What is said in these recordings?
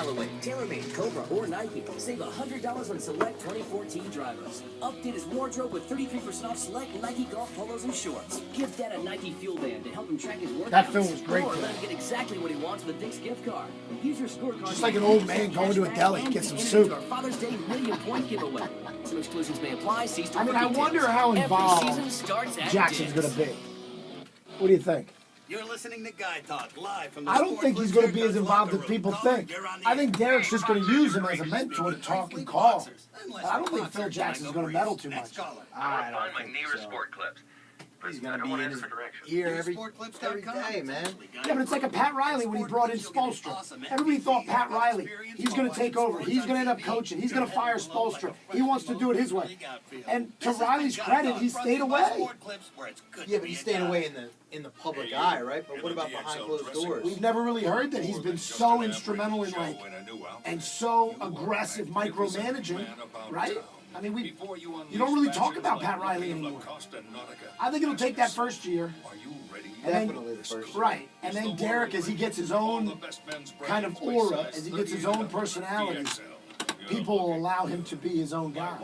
Callaway, TaylorMade, Cobra, or Nike. Save $100 on select 2014 drivers. Update his wardrobe with 33% off select Nike golf polos and shorts. Give Dad a Nike Fuel Band to help him track his workouts. That film was great. Or let him get exactly what he wants with a Dick's gift card. Use your scorecard. Just like an old man going to a deli, get some soup. Our Father's Day million point giveaway. Some exclusions may apply. See store for I details. wonder how involved Jackson's going to be. What do you think? You're listening to Guy Talk live from the I don't think he's going to be as involved as people think. I think Derek's just going to use him as a mentor to talk and call. I don't think Phil Jackson's going to meddle too much. I don't think so. Sport clips. He's going to be in his ear every day, man. Yeah, but it's like a Pat Riley when he brought in Spoelstra. Everybody thought Pat Riley, he's going to take over. He's going to end up coaching. He's going to fire Spoelstra. He wants to do it his way. And to Riley's credit, he stayed away. Yeah, but he stayed away in the public eye, right? But what about behind closed doors? We've never really heard that he's been so instrumental in and so aggressive micromanaging, right? I mean, you don't really talk about Pat Riley anymore. I think it'll take that first year. Definitely the first year. Right. And then Derek, as he gets his own kind of aura, as he gets his own personality, people will allow him to be his own guy.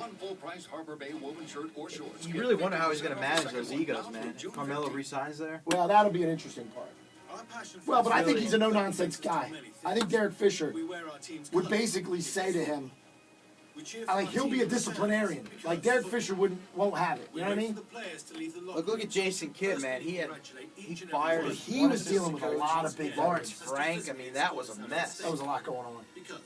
You really wonder how he's going to manage those egos, man. If Carmelo resigns there? Well, that'll be an interesting part. Well, but I think he's a no-nonsense guy. I think Derek Fisher would basically say to him, like, he'll be a disciplinarian. Like, Derek Fisher won't have it. You know what I mean? Look at Jason Kidd, man. He fired. He was dealing with a lot of big Lawrence Frank. I mean, that was a mess. That was a lot going on.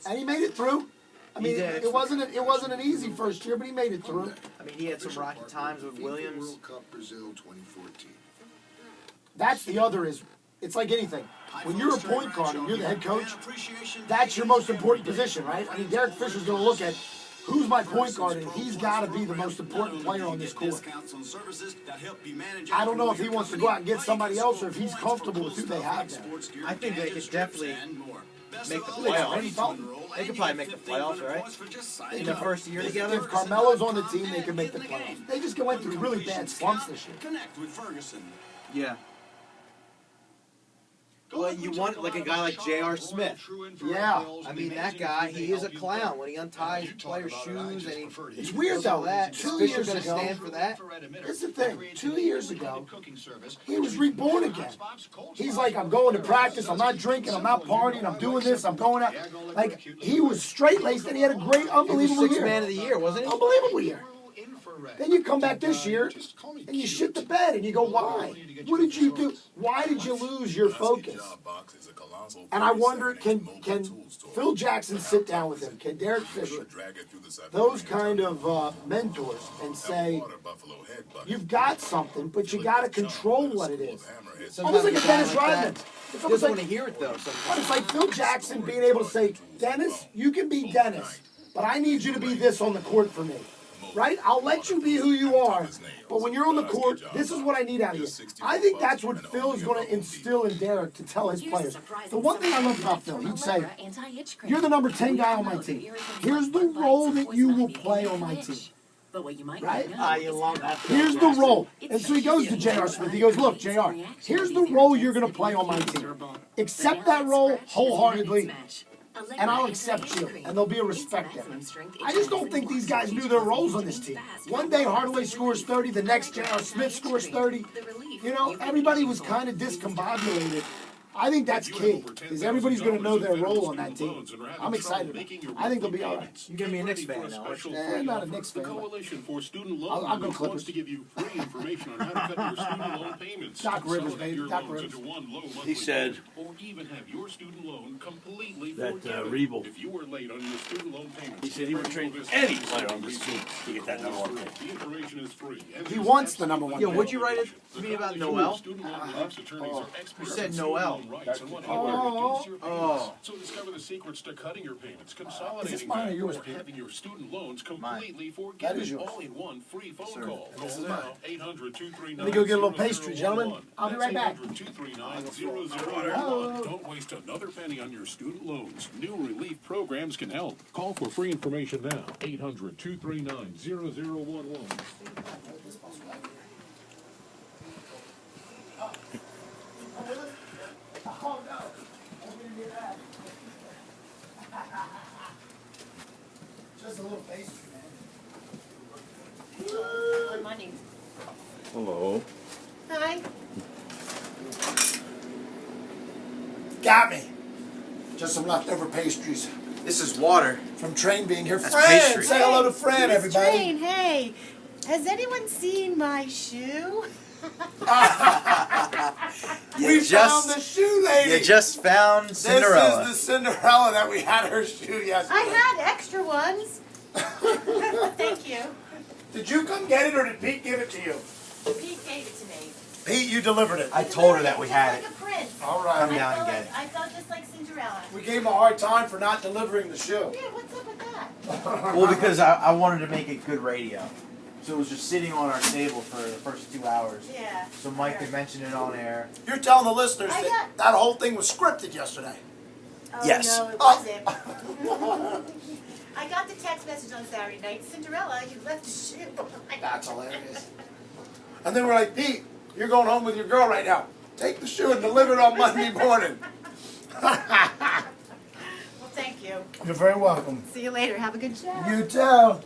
And he made it through. I mean, it wasn't an easy first year, but he made it through. I mean, he had some rocky times with Williams. World Cup Brazil 2014. That's the other is. It's like anything. When you're a point guard and you're the head coach, that's your most important position, right? I mean, Derek Fisher's going to look at who's my point guard, and he's got to be the most important player on this court. I don't know if he wants to go out and get somebody else or if he's comfortable with who they have there. I think they could definitely make the playoffs. They could probably make the playoffs, right? In the first year together. If Carmelo's on the team, they can make the playoffs. They just went through really bad slumps this year. Yeah. Well, you want like a guy like J.R. Smith. Yeah. I mean, that guy, he is a clown when he unties players' shoes and he... It's weird, though. That. 2 Fisher years gonna ago, stand for that? Here's the thing. 2 years ago, he was reborn again. He's like, I'm going to practice, I'm not drinking, I'm not partying, I'm doing this, I'm going out. Like, he was straight-laced, and he had a great, unbelievable year. He was 6th man of the year, wasn't he? Unbelievable year. Then you come back this year, and you shit the bed, and you go, why? What did you do? Why did you lose your focus? And I wonder, can Phil Jackson sit down with him? Can Derek Fisher, those kind of mentors, and say, you've got something, but you got to control what it is. Almost like a Dennis Rodman. It's almost like, want to hear it, though. But it's like Phil Jackson being able to say, Dennis, you can be Dennis, but I need you to be this on the court for me. Right? I'll let you be who you are, but when you're on the court, this is what I need out of you. I think that's what Phil is going to instill in Derek to tell his players. The one thing I love about Phil, he'd say, you're the number 10 guy on my team. Here's the role that you will play on my team. Right? Here's the role. And so he goes to J.R. Smith. He goes, look, J.R., here's the role you're going to play on my team. Accept that role wholeheartedly, and I'll accept you, and there'll be a respect there. I just don't think these guys knew their roles on this team. One day Hardaway scores 30, the next J.R. Smith scores 30. You know, everybody was kind of discombobulated. I think that's key, is everybody's going to know their role on that team. I'm excited. I think they'll be all right. You're going to be a Knicks fan now, aren't you? I'm not a Knicks fan. I'll go Clippers. To give you free information on how to cut your student loan payments. Doc Rivers, baby. Doc Rivers. He said or even have your student loan completely that Reble, if you were late on your student loan payments. he said he would trade any player on this team to get that number one pick. The information is free. He wants the number one. Yo, what'd you write it to me about Noel? You said Noel. So discover the secrets to cutting your payments, Is this consolidating mine or them, yours, or Peter? having your student loans completely That forgiven. is yours. All in one free phone call. This is Call mine. now, 800-239-0011. Let me go get a little pastry, gentlemen. I'll be right back. 800-239-0011. Don't waste another penny on your student loans. New relief programs can help. Call for free information now. 800-239-0011. Oh, no. I didn't hear that. Just a little pastry, On Monday. Hello. Hi. Got me. Just some leftover pastries This is water. from Train being here. That's Fran, pastry. say hello to Fran, Miss everybody. Train, hey. Has anyone seen my shoe? We found the shoe lady. You just found Cinderella. This is the Cinderella that we had her shoe yesterday. I had extra ones. Thank you. Did you come get it or did Pete give it to you? Pete gave it to me. Pete, you delivered it. I told her that we had it. Like a prince. All Come right. down and get it. I felt just like Cinderella. We gave him a hard time for not delivering the shoe. Yeah, what's up with that? Well, because I wanted to make it good radio. So it was just sitting on our table for the first 2 hours. Yeah. So Mike could mention it on air. You're telling the listeners I that that whole thing was scripted yesterday. Oh, Yes. no, it wasn't. I got the text message on Saturday night. Cinderella, you left the shoe. That's hilarious. And then we're like, Pete, you're going home with your girl right now. Take the shoe and deliver it on Monday morning. Well, thank you. You're very welcome. See you later. Have a good show. You too.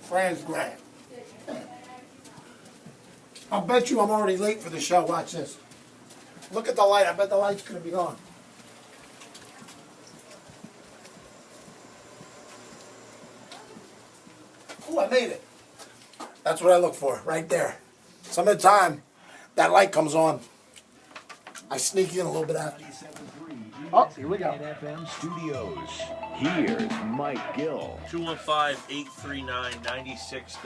Fran's great. I'll bet you I'm already late for the show. Watch this. Look at the light. I bet the light's going to be on. Oh, I made it. That's what I look for, right there. Some of the time, that light comes on. I sneak in a little bit after. Oh, here we go. FM Studios. Here's Mike Gill. 215-839-96.